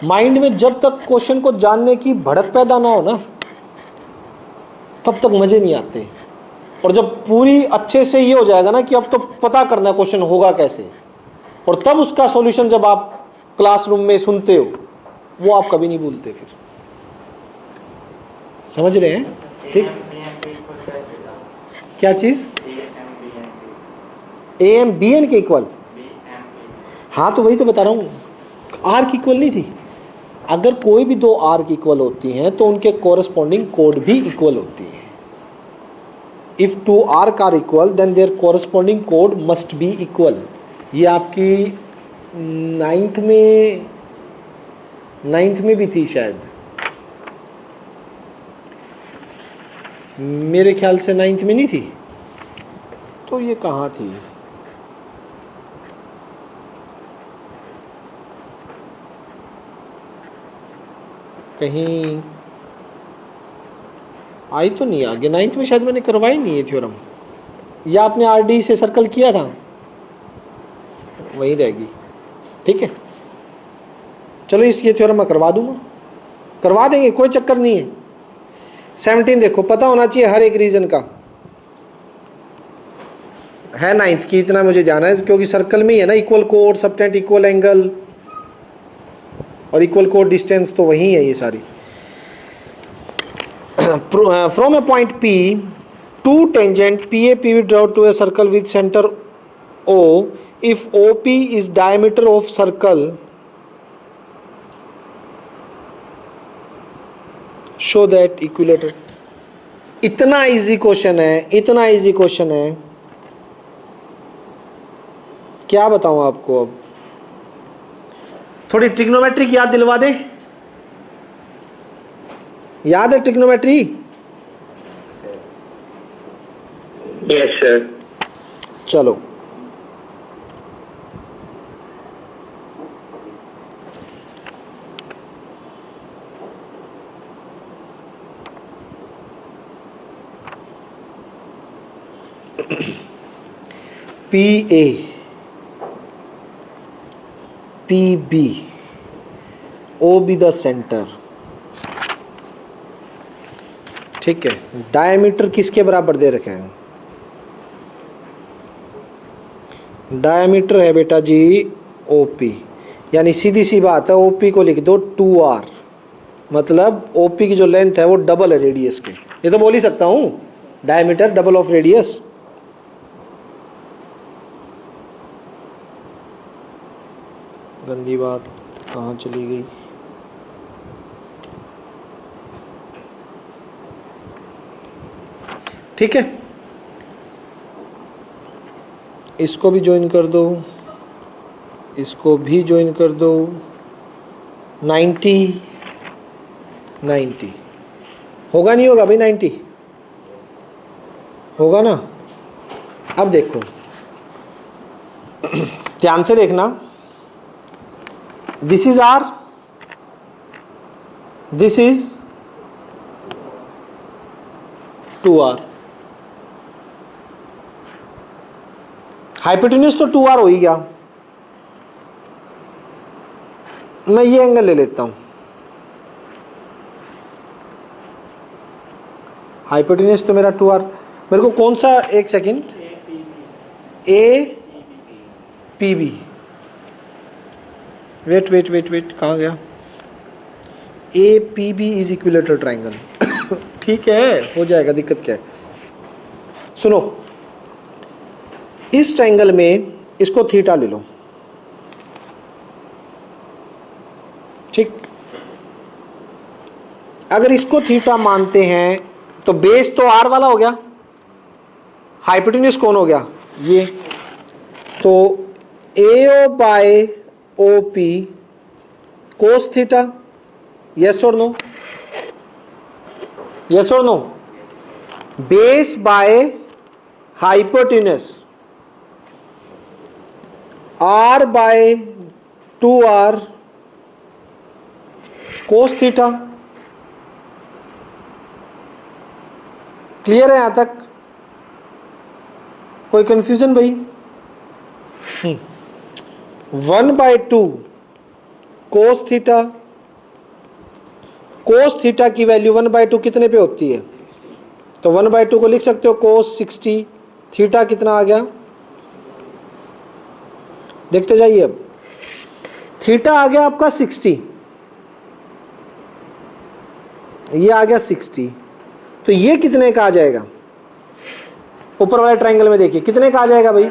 माइंड में जब तक क्वेश्चन को जानने की भड़क पैदा ना हो ना, तब तक मजे नहीं आते। और जब पूरी अच्छे से ये हो जाएगा ना कि अब तो पता करना क्वेश्चन होगा कैसे, और तब उसका सॉल्यूशन जब आप क्लासरूम में सुनते हो, वो आप कभी नहीं भूलते फिर। समझ रहे हैं? ठीक, क्या चीज? AM BN के इक्वल? हाँ तो वही तो बता रहा हूँ, R की इक्वल नहीं थी। अगर कोई भी दो R की इक्वल होती हैं तो उनके कोरस्पॉन्डिंग कोड भी इक्वल होती है। If 2 arc are equal then their corresponding कोड मस्ट बी इक्वल। ये आपकी 9th में भी थी शायद। मेरे ख्याल से 9th में नहीं थी, तो ये कहाँ थी? कहीं आई तो नहीं आगे। 9th में शायद मैंने करवाई नहीं है थ्योरम, या आपने आरडी से सर्कल किया था, वहीं रहेगी। ठीक है, चलो इस ये थ्योरम मैं करवा दूंगा, करवा देंगे, कोई चक्कर नहीं है। 17 देखो, पता होना चाहिए हर एक रीजन का है 9th की, इतना मुझे जाना है, क्योंकि सर्कल में ही है ना, इक्वल कोड, सबटेंट, इक्वल एंगल और इक्वल कोड डिस्टेंस, तो वही है ये सारी। From a point P, to tangent PA PB draw to a circle with center O, if OP is diameter of circle, show that equilateral। इतना इजी क्वेश्चन है, इतना इजी क्वेश्चन है, क्या बताऊं आपको। अब थोड़ी ट्रिग्नोमेट्री की याद दिलवा दे, याद है ट्रिग्नोमेट्री? Yes sir. चलो PA PB OB the centre. ठीक है, डायमीटर किसके बराबर दे रखे हैं? डायमीटर है बेटा जी OP, यानी सीधी सी बात है, OP को लिख दो 2R, मतलब OP की जो लेंथ है वो डबल है रेडियस के। ये तो बोल ही सकता हूं, डायमीटर डबल ऑफ रेडियस। गंदी बात कहाँ चली गई? ठीक है, इसको भी ज्वाइन कर दो, इसको भी ज्वाइन कर दो। 90 90 होगा नहीं होगा भाई? 90 होगा ना? अब देखो ध्यान से देखना, this is R, this is 2R। Hypotenuse तो 2R हो ही गया। मैं ये एंगल ले लेता हूं, हाइपोटेन्यूज तो मेरा 2R। मेरे को कौन सा, एक second, APB, wait wait wait wait, कहाँ गया? APB is equilateral triangle. ठीक है, हो जाएगा, दिक्कत क्या है? सुनो, इस ट्राइंगल में इसको थीटा ले लो, ठीक? अगर इसको थीटा मानते हैं तो बेस तो R वाला हो गया, हाइपोटेन्यूज कौन हो गया? ये। तो AO by OP cos theta, yes और नो? यस और no? Base by hypotenuse R by 2R cos theta. Clear है यहां तक? कोई कंफ्यूजन भाई? 1/2 कोस थीटा, कोस थीटा की वैल्यू 1/2 कितने पे होती है? तो 1/2 को लिख सकते हो कोस 60। थीटा कितना आ गया? देखते जाइए, अब थीटा आ गया आपका 60, ये आ गया 60, तो ये कितने का आ जाएगा? ऊपर वाले ट्रायंगल में देखिए कितने का आ जाएगा भाई?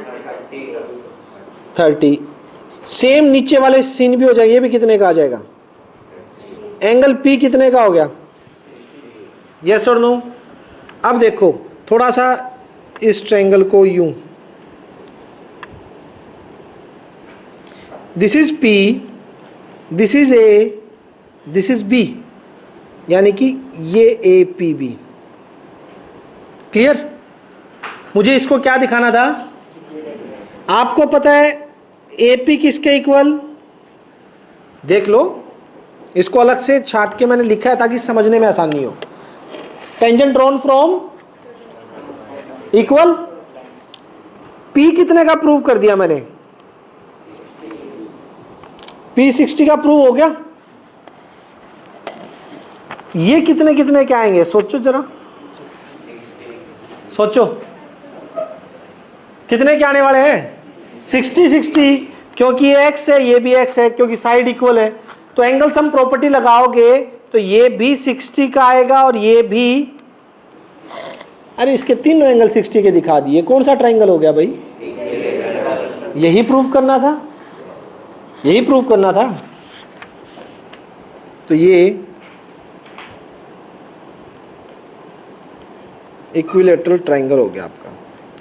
30। सेम नीचे वाले सीन भी हो जाएगा, ये भी कितने का आ जाएगा? एंगल P कितने का हो गया? यस और नो? अब देखो थोड़ा सा इस ट्रायंगल को यूं, this is P, this is A, this is B, यानी कि ये APB, क्लियर? मुझे इसको क्या दिखाना था? आपको पता है AP किसके इक्वल? देख लो, इसको अलग से छाट के मैंने लिखा है ताकि समझने में आसानी हो। Tangent drawn from equal P कितने का प्रूव कर दिया मैंने? P 60 का प्रूव हो गया। ये कितने कितने के आएंगे? सोचो जरा, सोचो कितने के आने वाले हैं? 60 60, क्योंकि ये x है ये भी x है, क्योंकि साइड इक्वल है। तो एंगल सम प्रॉपर्टी लगाओगे तो ये भी 60 का आएगा और ये भी। अरे इसके तीनों एंगल 60 के दिखा दिए, कौन सा ट्रायंगल हो गया भाई? यही प्रूफ करना था, यही प्रूफ करना था। तो ये इक्विलैटरल ट्रायंगल हो गया आपका,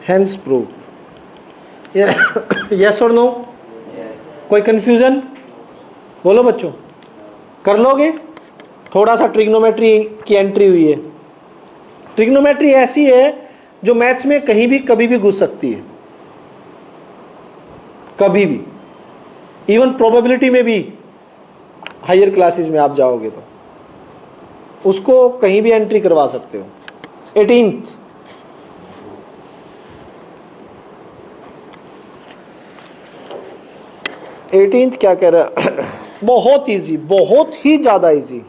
हेंस प्रूफ। यस और नो? कोई कंफ्यूजन? बोलो बच्चों, कर लोगे? थोड़ा सा ट्रिग्नोमेट्री की एंट्री हुई है। ट्रिग्नोमेट्री ऐसी है जो मैथ्स में कहीं भी कभी भी घुस सकती है, कभी भी। इवन प्रोबेबिलिटी में भी हायर क्लासेस में आप जाओगे तो उसको कहीं भी एंट्री करवा सकते हो। 18th क्या कह रहा है? बहुत इजी, बहुत ही ज्यादा इजी।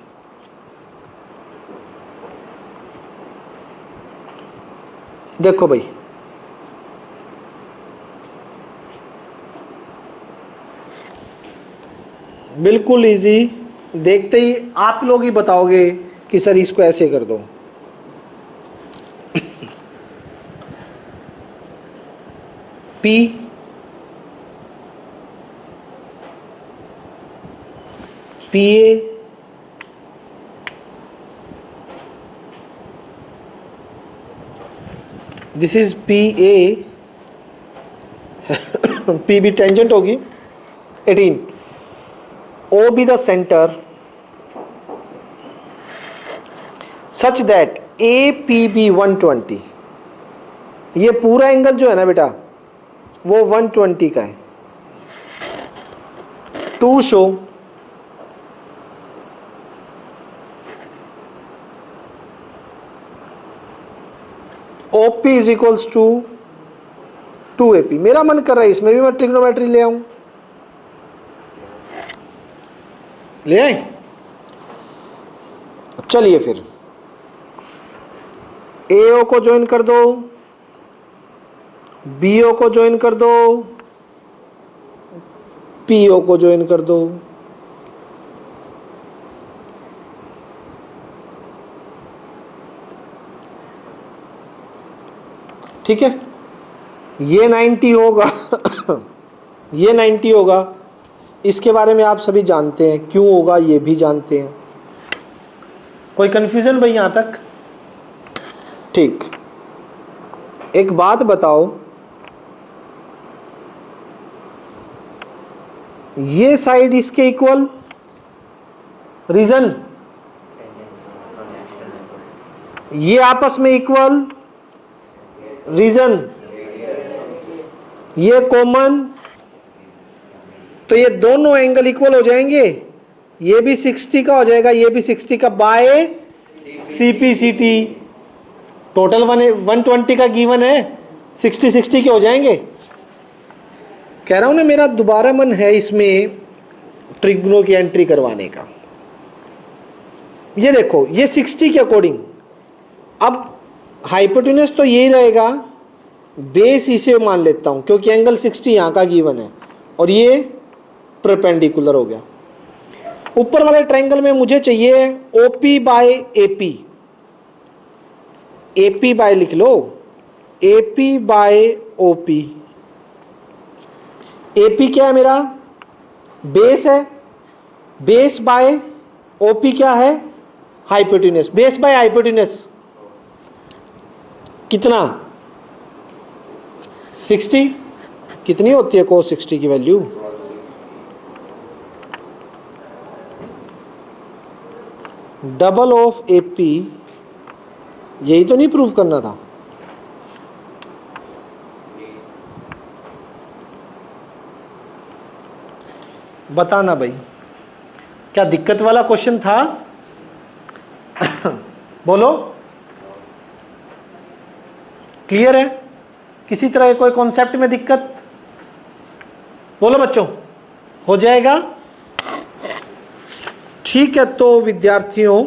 देखो भाई, बिल्कुल इजी। देखते ही आप लोग ही बताओगे कि सर इसको ऐसे कर दो। P PA this is PA PB tangent होगी 18, OB the centre such that APB 120। ये पूरा एंगल जो है ना बेटा वो 120 का है। To show OP is equals to 2AP। मेरा मन कर रहा है इसमें भी मैं ट्रिग्नोमेट्री ले आऊं, ले आए? चलिए फिर AO को ज्वाइन कर दो, BO को ज्वाइन कर दो, PO को ज्वाइन कर दो। ठीक है, ये 90 होगा ये 90 होगा। इसके बारे में आप सभी जानते हैं, क्यों होगा ये भी जानते हैं। कोई कंफ्यूजन भाई यहां तक? ठीक, एक बात बताओ, ये साइड इसके इक्वल, रीजन ये आपस में इक्वल, रीजन ये कॉमन, तो ये दोनों एंगल इक्वल हो जाएंगे। ये भी 60 का हो जाएगा, ये भी 60 का, बाय CP/CT। टोटल 120 का गिवन है, 60 60 के हो जाएंगे। कह रहा हूं ना, मेरा दोबारा मन है इसमें ट्रिग्नो की एंट्री करवाने का। ये देखो, ये 60 के अकॉर्डिंग, अब हाइपोटेन्यूज तो यही रहेगा, बेस इसे मान लेता हूं क्योंकि एंगल 60 यहां का गिवन है और ये परपेंडिकुलर हो गया। ऊपर वाले ट्रायंगल में मुझे चाहिए OP by AP। AP by लिख लो, AP बाय OP। AP क्या है मेरा? बेस है, बेस बाय OP क्या है? हाइपोटेन्यूज। बेस बाय हाइपोटेन्यूज कितना? 60। कितनी होती है cos 60 की वैल्यू? Double of AP। यही तो नहीं प्रूव करना था? बताना भाई, क्या दिक्कत वाला क्वेश्चन था? बोलो, क्लियर है? किसी तरह कोई कॉन्सेप्ट में दिक्कत? बोलो बच्चों, हो जाएगा? ठीक है, तो विद्यार्थियों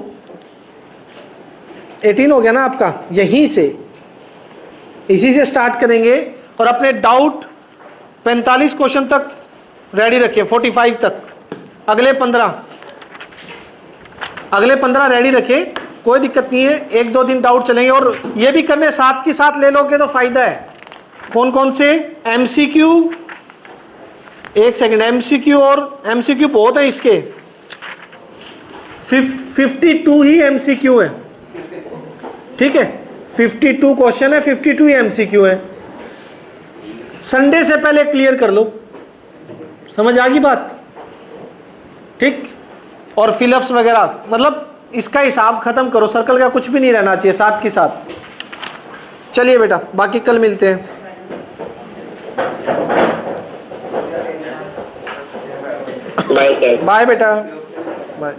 18 हो गया ना आपका? यहीं से, इसी से स्टार्ट करेंगे और अपने डाउट 45 क्वेश्चन तक रेडी रखें, 45 तक। अगले 15 रेडी रखें, कोई दिक्कत नहीं है। 1-2 दिन डाउट चलेंगे और ये भी करने साथ की साथ ले लोगे तो फायदा है। कौन कौन से? एमसीक्यू, एक सेकंड, एमसीक्यू और एमसीक्यू बहुत है इसके, 52 ही एमसीक्यू है, ठीक है? 52 क्वेश्चन है, 52 ही एमसीक्यू है। संडे से पहले क्लियर कर लो, समझ आ गई बात? ठीक, और फिलअप्स वगैरह, मतलब इसका हिसाब खत्म करो, सर्कल का कुछ भी नहीं रहना चाहिए साथ के साथ। चलिए बेटा, बाकी कल मिलते हैं। बाय बेटा, बाय।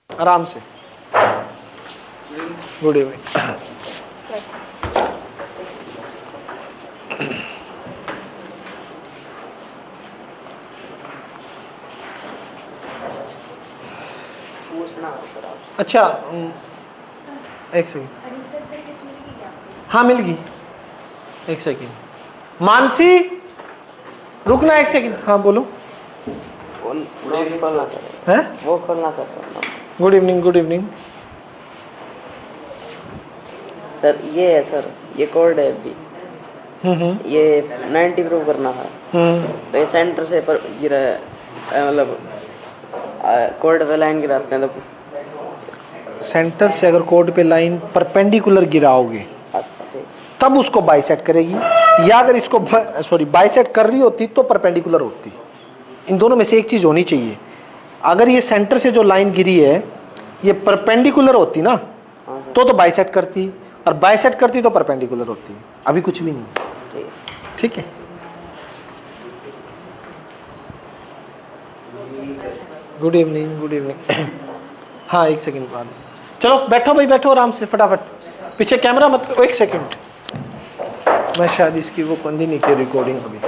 आराम से। Good evening. अच्छा, एक सेकंड, हाँ मिल गई। एक सेकंड, मानसी रुकना एक सेकंड। हाँ बोलो। हैं? वो खोलना चाहता हूँ good evening, good evening. Sir. ये है सर, ये कोड है अभी, ये 90 प्रूव करना था, तो ये सेंटर से पर गिरा है, मतलब कोड पे लाइन गिराते हैं तो सेंटर से अगर कोड पे लाइन परपेंडिकुलर गिराओगे अच्छा ठीक, तब उसको बाइसेट करेगी, या अगर इसको बाइसेट कर रही होती तो परपेंडिकुलर होती। इन दोनों में से एक चीज़ होनी चाहिए। अगर ये सेंटर से जो लाइन गिरी है ये परपेंडिकुलर होती ना तो बाइसेट करती, और बाइसेट करती तो परपेंडिकुलर होती। अभी कुछ भी नहीं है, ठीक है? Good evening, good evening. हाँ एक सेकंड बाद, चलो बैठो भाई, बैठो आराम से फटाफट। पीछे कैमरा मत, एक सेकंड, मैं शायद इसकी वो बंद ही नहीं की रिकॉर्डिंग अभी।